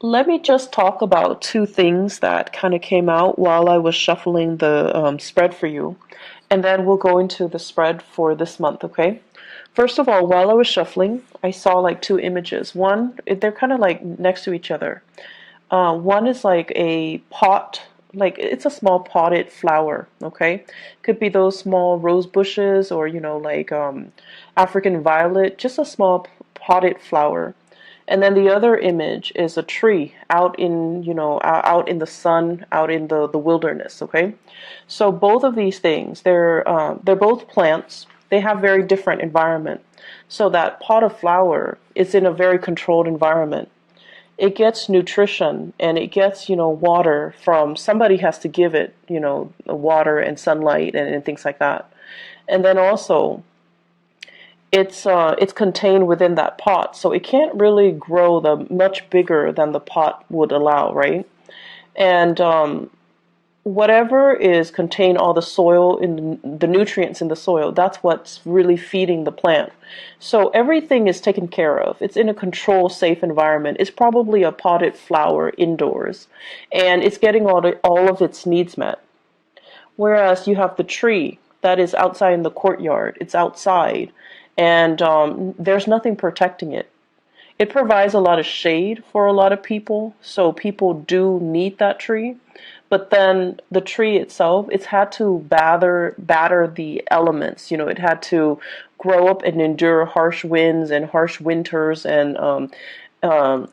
Let me just talk about two things that kind of came out while I was shuffling the spread for you, and then we'll go into the spread for this month, okay? First of all, while I was shuffling, I saw like two images. One, they're kind of like next to each other. One is like a pot, like it's a small potted flower, okay? Could be those small rose bushes or, like African violet, just a small potted flower. And then the other image is a tree out in, out in the sun, out in the wilderness, okay? So both of these things, they're both plants. They have very different environment. So that pot of flower is in a very controlled environment. It gets nutrition and it gets, water from somebody has to give it, water and sunlight and things like that. And then also it's contained within that pot, so it can't really grow the much bigger than the pot would allow, right? And whatever is contained, all the soil in the nutrients in the soil, that's what's really feeding the plant. So everything is taken care of. It's in a controlled, safe environment. It's probably a potted flower indoors, and it's getting all of its needs met. Whereas you have the tree that is outside in the courtyard. It's outside, and there's nothing protecting it. It provides a lot of shade for a lot of people, so people do need that tree. But then the tree itself, it's had to batter the elements. It had to grow up and endure harsh winds and harsh winters and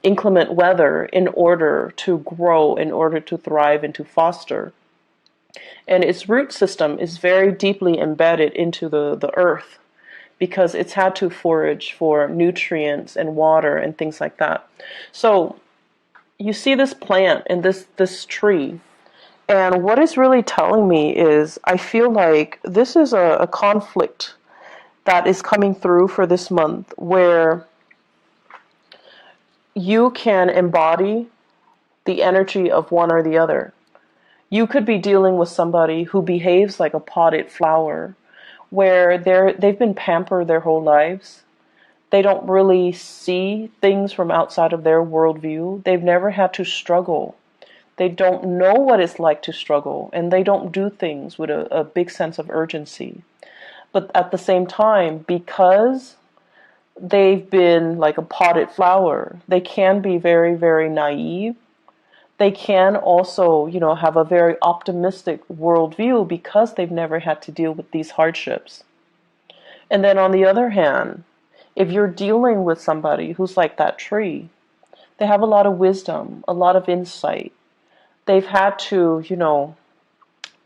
inclement weather in order to grow, in order to thrive and to foster. And its root system is very deeply embedded into the earth because it's had to forage for nutrients and water and things like that. So you see this plant and this tree, and what it's really telling me is I feel like this is a conflict that is coming through for this month where you can embody the energy of one or the other. You could be dealing with somebody who behaves like a potted flower, where they've been pampered their whole lives. They don't really see things from outside of their worldview. They've never had to struggle. They don't know what it's like to struggle, and they don't do things with a big sense of urgency. But at the same time, because they've been like a potted flower, they can be very, very naive. They can also, have a very optimistic worldview because they've never had to deal with these hardships. And then on the other hand, if you're dealing with somebody who's like that tree, they have a lot of wisdom, a lot of insight. They've had to,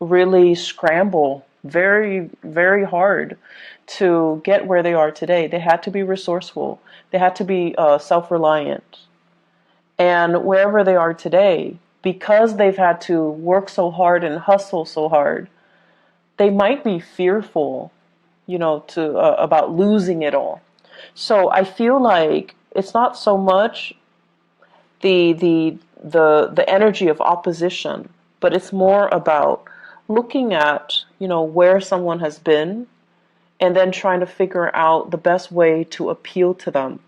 really scramble very, very hard to get where they are today. They had to be resourceful. They had to be self-reliant. And wherever they are today, because they've had to work so hard and hustle so hard, they might be fearful, to about losing it all. So I feel like it's not so much the energy of opposition, but it's more about looking at, where someone has been and then trying to figure out the best way to appeal to them.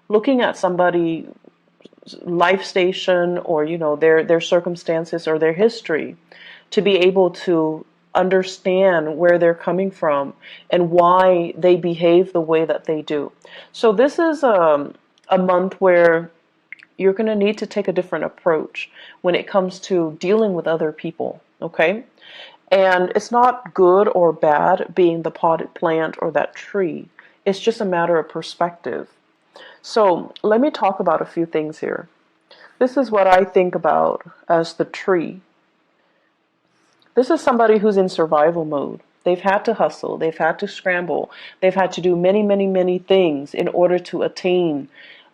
Looking at somebody life station or their circumstances or their history to be able to understand where they're coming from and why they behave the way that they do. So this is a month where you're going to need to take a different approach when it comes to dealing with other people, okay? And it's not good or bad being the potted plant or that tree. It's just a matter of perspective. So let me talk about a few things here. This is what I think about as the tree. This is somebody who's in survival mode. They've had to hustle. They've had to scramble. They've had to do many, many, many things in order to attain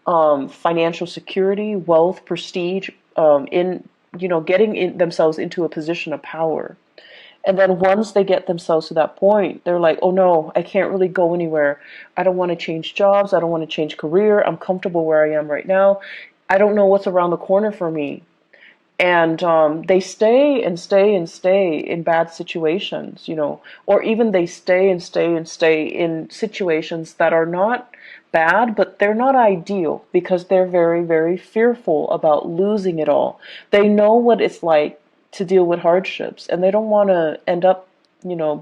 financial security, wealth, prestige, getting themselves into a position of power. And then once they get themselves to that point, they're like, oh no, I can't really go anywhere. I don't want to change jobs. I don't want to change career. I'm comfortable where I am right now. I don't know what's around the corner for me. And they stay and stay and stay in bad situations, or even they stay and stay and stay in situations that are not bad, but they're not ideal because they're very, very fearful about losing it all. They know what it's like to deal with hardships, and they don't want to end up,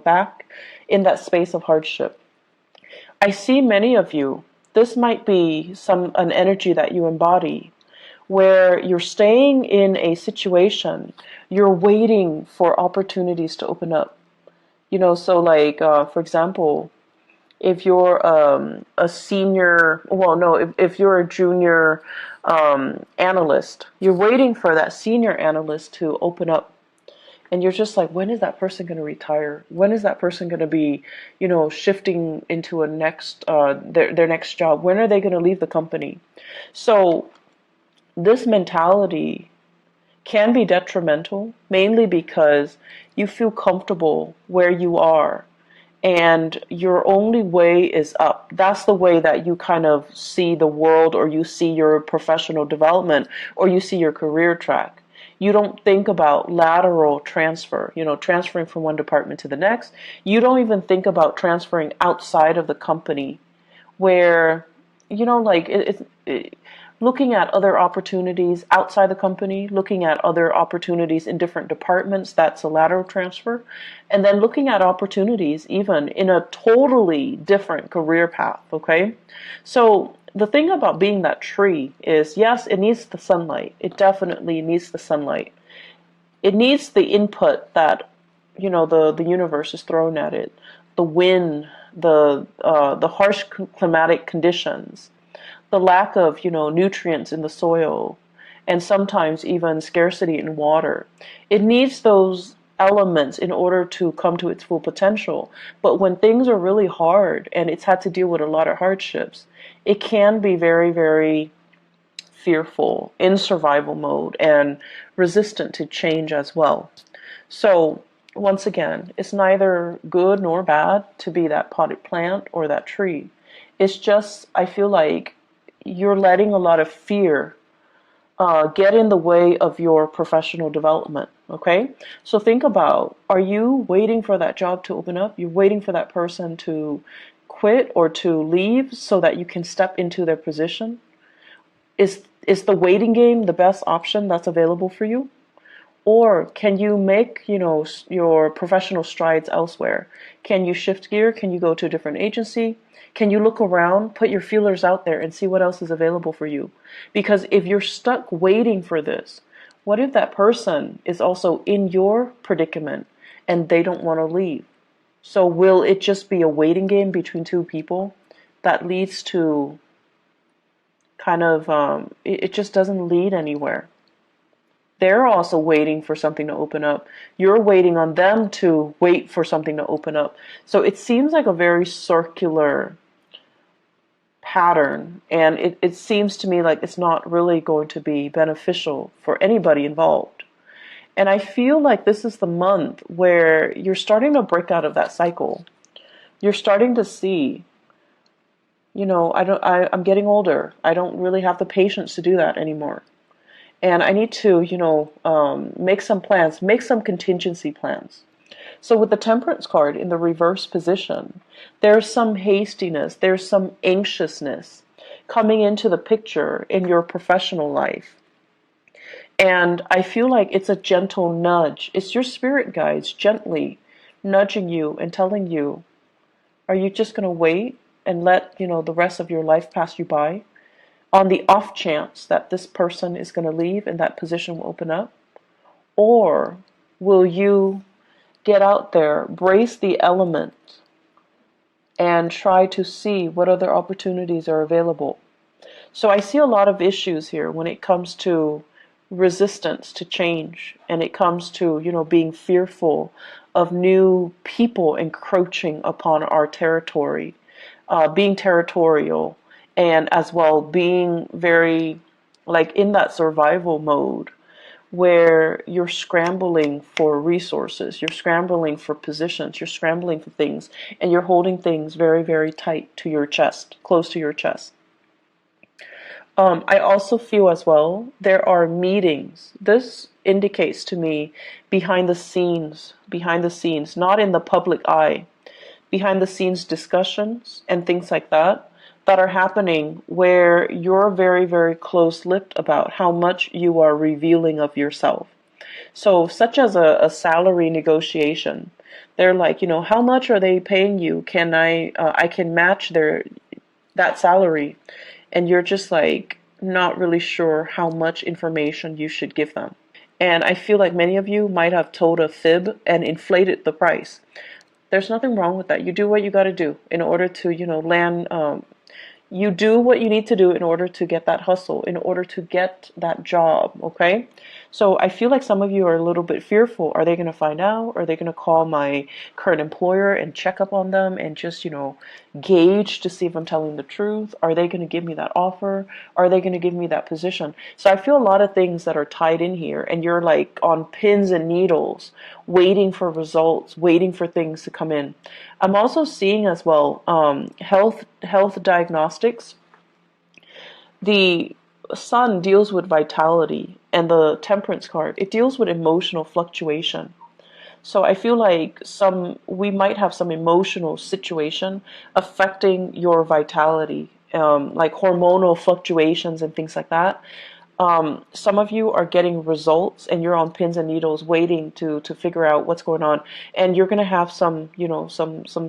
back in that space of hardship. I see many of you, this might be an energy that you embody, where you're staying in a situation, you're waiting for opportunities to open up. So like, for example, if you're a senior, well, no, if you're a junior analyst, you're waiting for that senior analyst to open up. And you're just like, when is that person going to retire? When is that person going to be, shifting into their next job? When are they going to leave the company? So this mentality can be detrimental, mainly because you feel comfortable where you are and your only way is up. That's the way that you kind of see the world, or you see your professional development, or you see your career track. You don't think about lateral transfer, transferring from one department to the next. You don't even think about transferring outside of the company where, like looking at other opportunities outside the company, looking at other opportunities in different departments, that's a lateral transfer. And then looking at opportunities even in a totally different career path, okay? So the thing about being that tree is, yes, it needs the sunlight. It definitely needs the sunlight. It needs the input that, the universe is throwing at it. The wind, the harsh climatic conditions, the lack of, nutrients in the soil, and sometimes even scarcity in water. It needs those elements in order to come to its full potential. But when things are really hard and it's had to deal with a lot of hardships, it can be very, very fearful, in survival mode, and resistant to change as well. So once again, it's neither good nor bad to be that potted plant or that tree. It's just, I feel like you're letting a lot of fear get in the way of your professional development, okay? So think about, are you waiting for that job to open up? You're waiting for that person to quit or to leave so that you can step into their position? Is the waiting game the best option that's available for you? Or can you make, your professional strides elsewhere? Can you shift gear? Can you go to a different agency? Can you look around, put your feelers out there and see what else is available for you? Because if you're stuck waiting for this, what if that person is also in your predicament and they don't want to leave? So will it just be a waiting game between two people that leads to kind of, it just doesn't lead anywhere? They're also waiting for something to open up. You're waiting on them to wait for something to open up. So it seems like a very circular pattern, and it seems to me like it's not really going to be beneficial for anybody involved. And I feel like this is the month where you're starting to break out of that cycle. You're starting to see, I'm getting older. I don't really have the patience to do that anymore. And I need to, make some plans, make some contingency plans. So with the Temperance card in the reverse position, there's some hastiness, there's some anxiousness coming into the picture in your professional life. And I feel like it's a gentle nudge. It's your spirit guides gently nudging you and telling you, are you just going to wait and let, the rest of your life pass you by on the off chance that this person is going to leave and that position will open up? Or will you get out there, brace the elements, and try to see what other opportunities are available? So I see a lot of issues here when it comes to resistance to change, and it comes to, being fearful of new people encroaching upon our territory, being territorial, and as well being very, like, in that survival mode where you're scrambling for resources, you're scrambling for positions, you're scrambling for things, and you're holding things very, very tight to your chest, close to your chest. I also feel as well there are meetings. This indicates to me behind the scenes, not in the public eye, behind the scenes discussions and things like that that are happening where you're very, very close-lipped about how much you are revealing of yourself. So, such as a salary negotiation, they're like, how much are they paying you? Can I can match that salary, and you're just like not really sure how much information you should give them. And I feel like many of you might have told a fib and inflated the price. There's nothing wrong with that. You do what you got to do in order to, land. You do what you need to do in order to get that hustle, in order to get that job, okay? So I feel like some of you are a little bit fearful. Are they going to find out? Are they going to call my current employer and check up on them and just, gauge to see if I'm telling the truth? Are they going to give me that offer? Are they going to give me that position? So I feel a lot of things that are tied in here, and you're like on pins and needles, waiting for results, waiting for things to come in. I'm also seeing as well health diagnostics. The sun deals with vitality, and the temperance card, it deals with emotional fluctuation. So I feel like we might have some emotional situation affecting your vitality, like hormonal fluctuations and things like that. Some of you are getting results and you're on pins and needles waiting to figure out what's going on, and you're going to have some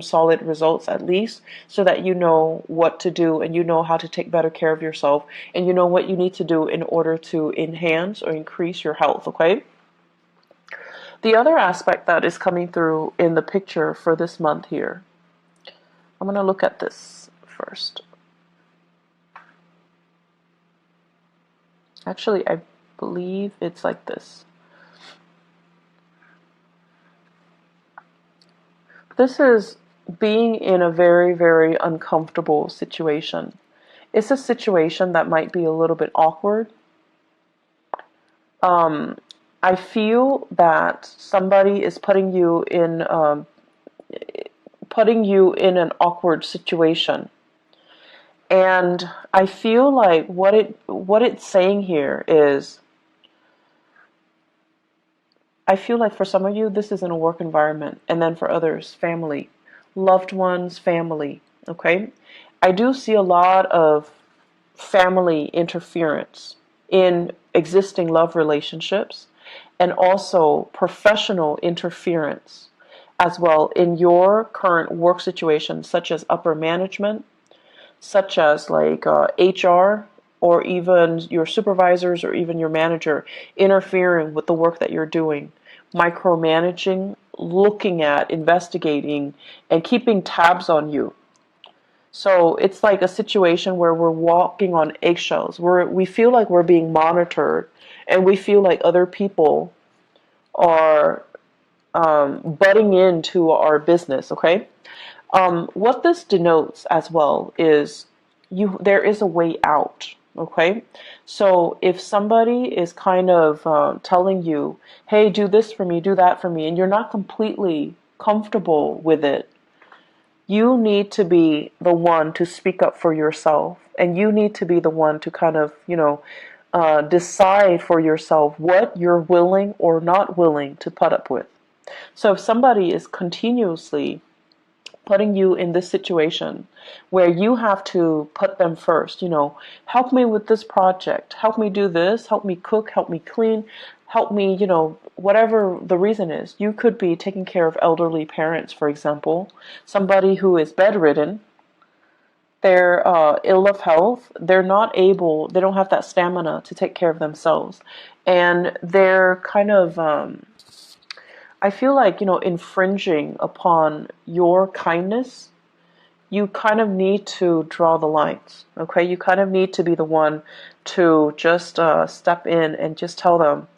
solid results at least, so that you know what to do and you know how to take better care of yourself, and you know what you need to do in order to enhance or increase your health, okay? The other aspect that is coming through in the picture for this month here, I'm going to look at this first. Actually, I believe it's like this. This is being in a very, very uncomfortable situation. It's a situation that might be a little bit awkward. I feel that somebody is putting you in an awkward situation. And I feel like what it's saying here is, I feel like for some of you, this is in a work environment, and then for others, family, loved ones, family, okay? I do see a lot of family interference in existing love relationships, and also professional interference as well in your current work situation, such as upper management, such as like HR, or even your supervisors or even your manager interfering with the work that you're doing, micromanaging, looking at, investigating, and keeping tabs on you. So it's like a situation where we're walking on eggshells, where we feel like we're being monitored, and we feel like other people are butting into our business, okay? What this denotes as well is there is a way out, okay? So if somebody is kind of telling you, hey, do this for me, do that for me, and you're not completely comfortable with it, you need to be the one to speak up for yourself, and you need to be the one to kind of, decide for yourself what you're willing or not willing to put up with. So if somebody is continuously putting you in this situation where you have to put them first, help me with this project, help me do this, help me cook, help me clean, help me, whatever the reason is. You could be taking care of elderly parents, for example, somebody who is bedridden, they're ill of health, they don't have that stamina to take care of themselves, and they're kind of I feel like, infringing upon your kindness. You kind of need to draw the lines, okay? You kind of need to be the one to just step in and just tell them,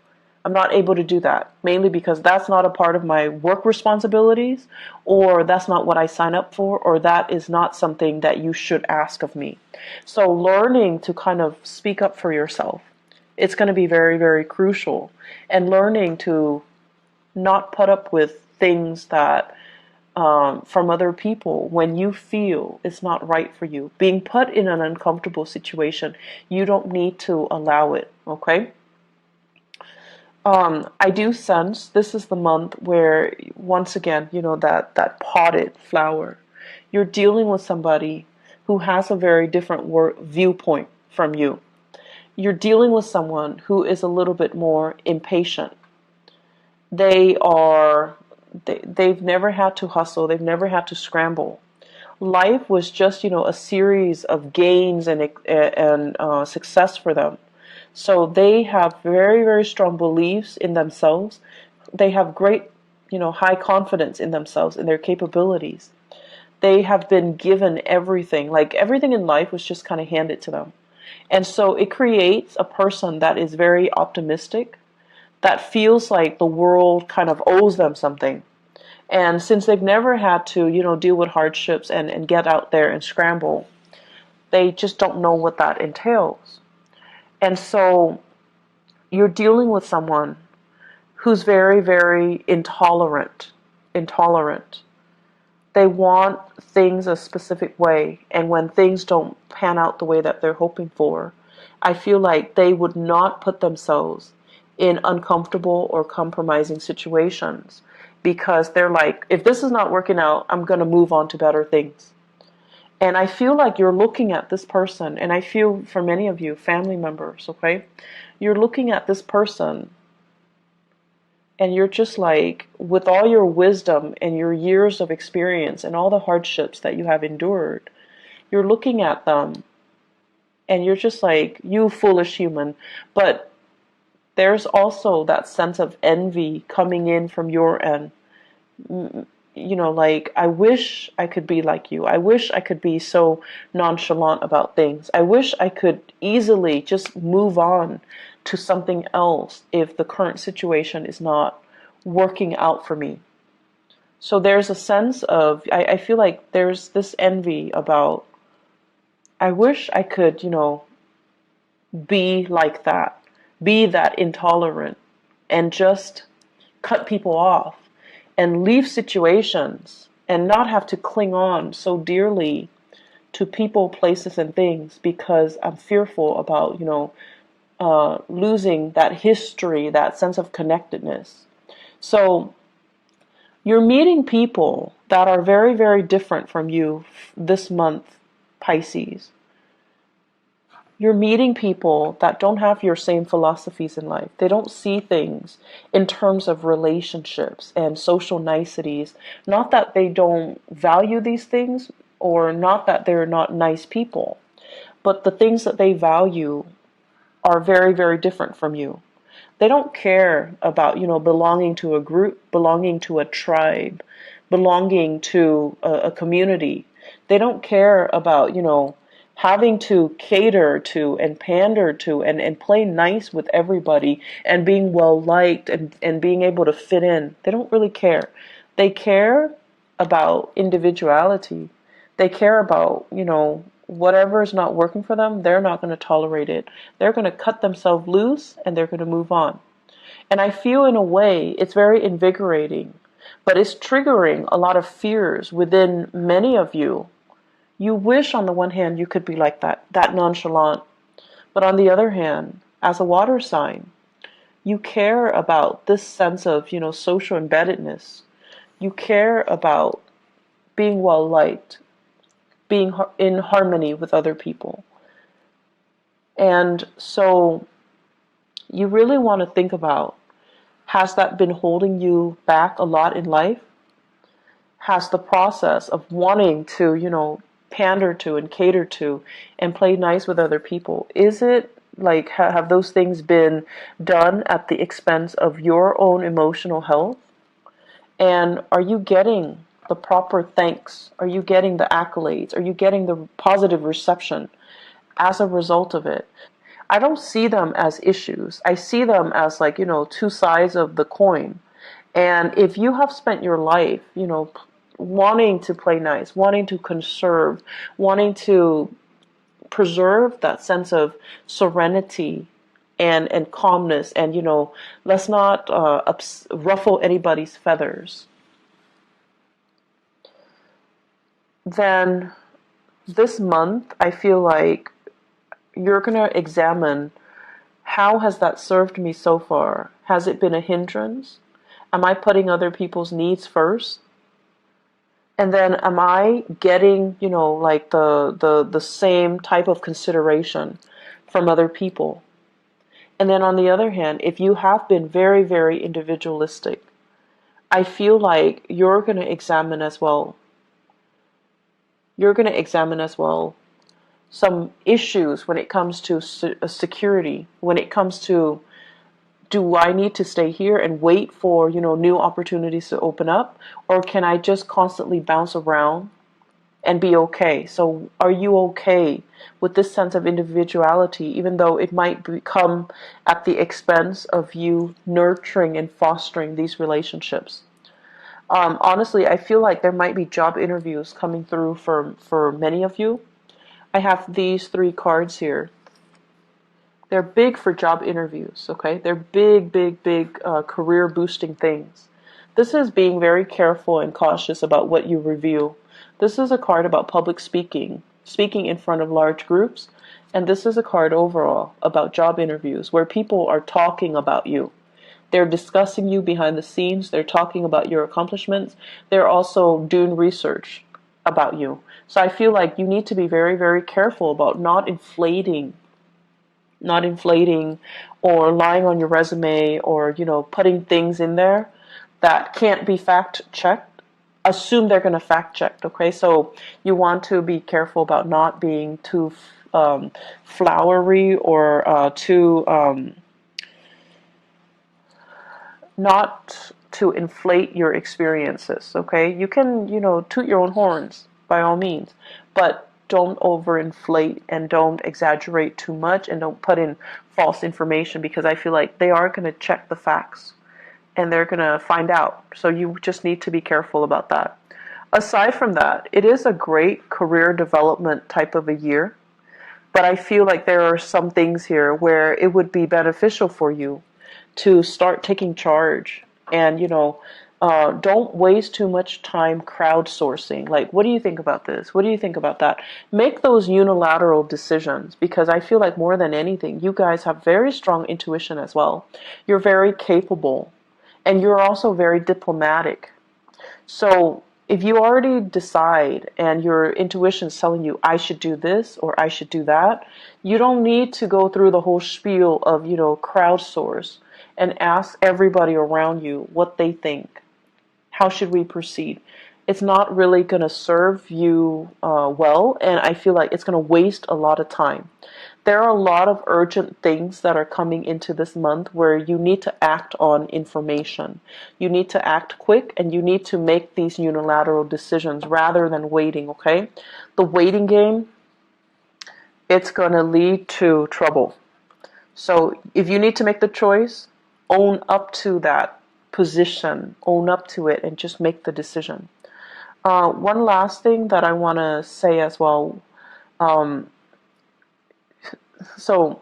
I'm not able to do that, mainly because that's not a part of my work responsibilities, or that's not what I sign up for, or that is not something that you should ask of me. So learning to kind of speak up for yourself, it's going to be very, very crucial. And learning to not put up with things that from other people when you feel it's not right for you. Being put in an uncomfortable situation, you don't need to allow it, okay? I do sense this is the month where, once again, that potted flower, you're dealing with somebody who has a very different viewpoint from you. You're dealing with someone who is a little bit more impatient. They are, they've never had to hustle. They've never had to scramble. Life was just, a series of gains and success for them. So they have very, very strong beliefs in themselves. They have great, high confidence in themselves, in their capabilities. They have been given everything. Like everything in life was just kind of handed to them. And so it creates a person that is very optimistic, that feels like the world kind of owes them something. And since they've never had to, deal with hardships and get out there and scramble, they just don't know what that entails. And so you're dealing with someone who's very, very intolerant. Intolerant. They want things a specific way, and when things don't pan out the way that they're hoping for, I feel like they would not put themselves in uncomfortable or compromising situations, because they're like, if this is not working out, I'm going to move on to better things. And I feel like you're looking at this person, and I feel for many of you, family members, okay? You're looking at this person, and you're just like, with all your wisdom and your years of experience and all the hardships that you have endured, you're looking at them, and you're just like, you foolish human. But there's also that sense of envy coming in from your end. Like, I wish I could be like you. I wish I could be so nonchalant about things. I wish I could easily just move on to something else if the current situation is not working out for me. So there's a sense of, I feel like there's this envy about, I wish I could, be like that, be that intolerant, and just cut people off and leave situations and not have to cling on so dearly to people, places, and things, because I'm fearful about, losing that history, that sense of connectedness. So you're meeting people that are very, very different from you this month, Pisces. You're meeting people that don't have your same philosophies in life. They don't see things in terms of relationships and social niceties. Not that they don't value these things, or not that they're not nice people, but the things that they value are very, very different from you. They don't care about, belonging to a group, belonging to a tribe, belonging to a community. They don't care about, having to cater to and pander to and play nice with everybody and being well liked and being able to fit in. They don't really care. They care about individuality. They care about, whatever is not working for them, they're not going to tolerate it. They're going to cut themselves loose and they're going to move on. And I feel, in a way, it's very invigorating, but it's triggering a lot of fears within many of you. You wish, on the one hand, you could be like that nonchalant. But on the other hand, as a water sign, you care about this sense of, social embeddedness. You care about being well liked, being in harmony with other people. And so you really want to think about, has that been holding you back a lot in life? Has the process of wanting to, pander to and cater to and play nice with other people, is it like, have those things been done at the expense of your own emotional health? And are you getting the proper thanks? Are you getting the accolades? Are you getting the positive reception as a result of it? I don't see them as issues. I see them as, like, two sides of the coin. And if you have spent your life, wanting to play nice, wanting to conserve, wanting to preserve that sense of serenity and calmness, and, let's not ruffle anybody's feathers, then this month I feel like you're going to examine how has that served me so far? Has it been a hindrance? Am I putting other people's needs first? And then am I getting, like the same type of consideration from other people? And then on the other hand, if you have been very, very individualistic, I feel like you're going to examine as well. You're going to examine as well some issues when it comes to security, when it comes to, do I need to stay here and wait for, new opportunities to open up? Or can I just constantly bounce around and be okay? So are you okay with this sense of individuality, even though it might become at the expense of you nurturing and fostering these relationships? Honestly, I feel like there might be job interviews coming through for many of you. I have these 3 cards here. They're big for job interviews, okay? They're big, big, big career boosting things. This is being very careful and cautious about what you reveal. This is a card about public speaking, speaking in front of large groups. And this is a card overall about job interviews where people are talking about you. They're discussing you behind the scenes. They're talking about your accomplishments. They're also doing research about you. So I feel like you need to be very, very careful about not inflating or lying on your resume or, putting things in there that can't be fact checked. Assume they're going to fact check, okay? So you want to be careful about not being too flowery or too not to inflate your experiences, okay? You can, toot your own horns by all means, but don't overinflate and don't exaggerate too much and don't put in false information, because I feel like they are going to check the facts and they're going to find out. So you just need to be careful about that. Aside from that, it is a great career development type of a year, but I feel like there are some things here where it would be beneficial for you to start taking charge and, don't waste too much time crowdsourcing. Like, what do you think about this? What do you think about that? Make those unilateral decisions, because I feel like more than anything, you guys have very strong intuition as well. You're very capable and you're also very diplomatic. So if you already decide and your intuition is telling you, I should do this or I should do that, you don't need to go through the whole spiel of, crowdsource and ask everybody around you what they think. How should we proceed? It's not really going to serve you well, and I feel like it's going to waste a lot of time. There are a lot of urgent things that are coming into this month where you need to act on information. You need to act quick and you need to make these unilateral decisions rather than waiting, okay? The waiting game, it's going to lead to trouble. So if you need to make the choice, own up to that position, own up to it, and just make the decision. One last thing that I want to say as well. So,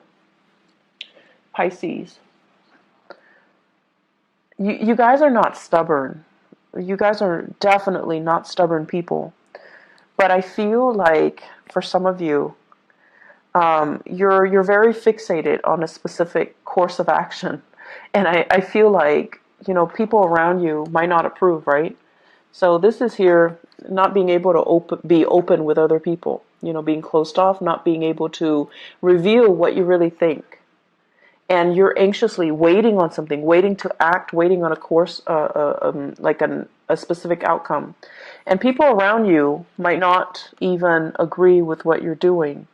Pisces, you guys are not stubborn. You guys are definitely not stubborn people. But I feel like for some of you, you're very fixated on a specific course of action. And I feel like, people around you might not approve, right? So this is here, not being able to be open with other people, being closed off, not being able to reveal what you really think. And you're anxiously waiting on something, waiting to act, waiting on a course, like a specific outcome. And people around you might not even agree with what you're doing.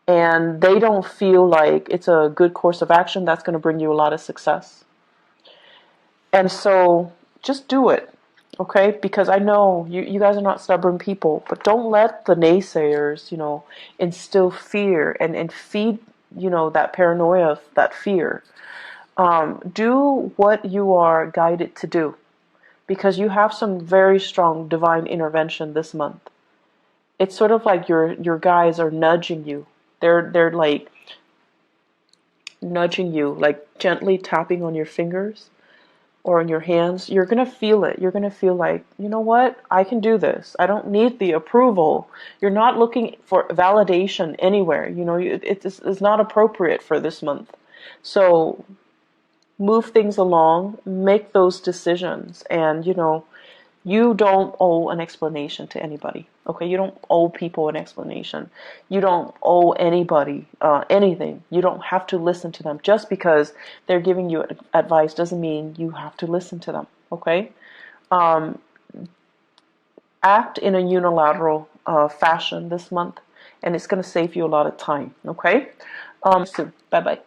And they don't feel like it's a good course of action that's going to bring you a lot of success. And so just do it, okay? Because I know you guys are not stubborn people, but don't let the naysayers, instill fear and feed, that paranoia, that fear. Do what you are guided to do, because you have some very strong divine intervention this month. It's sort of like your guides are nudging you. They're like nudging you, like gently tapping on your fingers or in your hands. You're going to feel it. You're going to feel like, you know what? I can do this. I don't need the approval. You're not looking for validation anywhere. It's not appropriate for this month. So move things along, make those decisions, and you don't owe an explanation to anybody. Okay, you don't owe people an explanation. You don't owe anybody anything. You don't have to listen to them. Just because they're giving you advice doesn't mean you have to listen to them. Okay, act in a unilateral fashion this month, and it's going to save you a lot of time. Okay, soon. Bye bye.